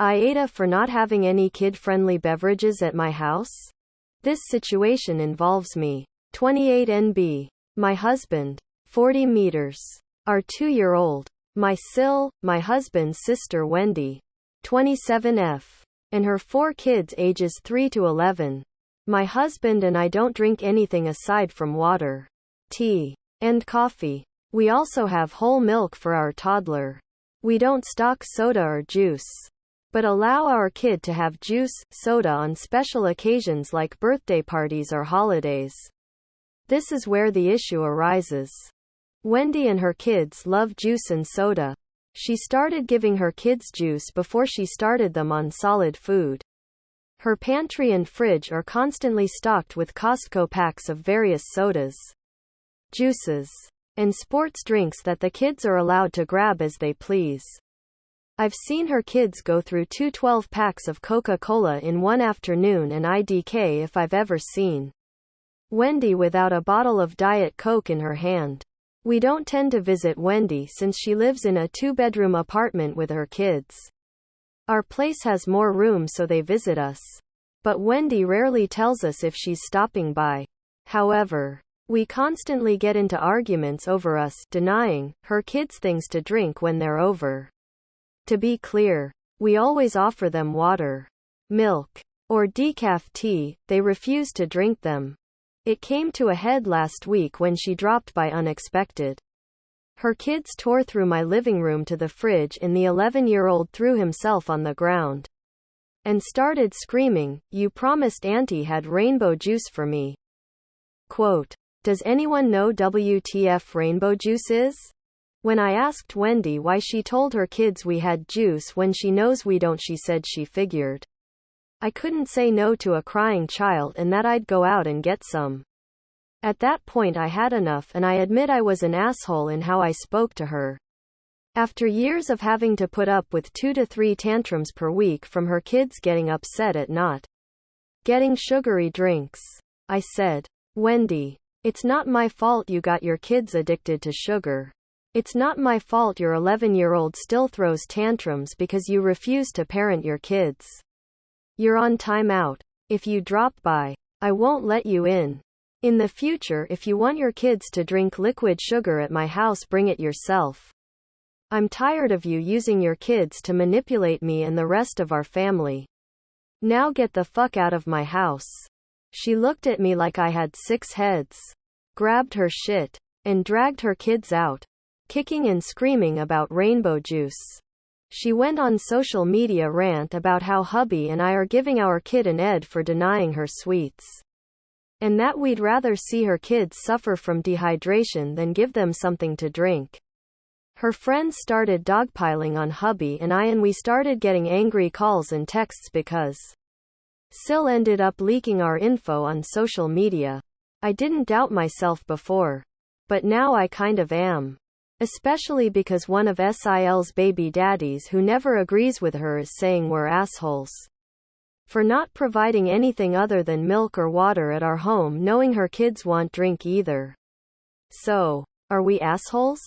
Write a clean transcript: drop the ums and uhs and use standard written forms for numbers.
AITA for not having any kid-friendly beverages at my house? This situation involves me, 28 NB, my husband, 40 meters, our 2-year-old, my husband's sister Wendy, 27 F, and her 4 kids ages 3 to 11. My husband and I don't drink anything aside from water, tea, and coffee. We also have whole milk for our toddler. We don't stock soda or juice, but allow our kid to have juice, soda on special occasions like birthday parties or holidays. This is where the issue arises. Wendy and her kids love juice and soda. She started giving her kids juice before she started them on solid food. Her pantry and fridge are constantly stocked with Costco packs of various sodas, juices, and sports drinks that the kids are allowed to grab as they please. I've seen her kids go through 2 12-packs of Coca-Cola in one afternoon, and IDK if I've ever seen Wendy without a bottle of Diet Coke in her hand. We don't tend to visit Wendy since she lives in a 2-bedroom apartment with her kids. Our place has more room so they visit us. But Wendy rarely tells us if she's stopping by. However, we constantly get into arguments over us denying her kids things to drink when they're over. To be clear, we always offer them water, milk, or decaf tea. They refuse to drink them. It came to a head last week when she dropped by unexpected. Her kids tore through my living room to the fridge, and the 11-year-old threw himself on the ground and started screaming, "You promised Auntie had rainbow juice for me." Quote, "Does anyone know WTF rainbow juice is?" When I asked Wendy why she told her kids we had juice when she knows we don't, she said she figured I couldn't say no to a crying child and that I'd go out and get some. At that point I had enough, and I admit I was an asshole in how I spoke to her. After years of having to put up with 2 to 3 tantrums per week from her kids getting upset at not getting sugary drinks, I said, "Wendy, it's not my fault you got your kids addicted to sugar. It's not my fault your 11-year-old still throws tantrums because you refuse to parent your kids. You're on timeout. If you drop by, I won't let you in. In the future, if you want your kids to drink liquid sugar at my house, bring it yourself. I'm tired of you using your kids to manipulate me and the rest of our family. Now get the fuck out of my house." She looked at me like I had 6 heads, grabbed her shit, and dragged her kids out, kicking and screaming about rainbow juice. She went on social media rant about how hubby and I are giving our kid an ed for denying her sweets, and that we'd rather see her kids suffer from dehydration than give them something to drink. Her friends started dogpiling on hubby and I, and we started getting angry calls and texts because Sil ended up leaking our info on social media. I didn't doubt myself before, but now I kind of am. Especially because one of Sil's baby daddies who never agrees with her is saying we're assholes for not providing anything other than milk or water at our home, knowing her kids won't drink either. So, are we assholes?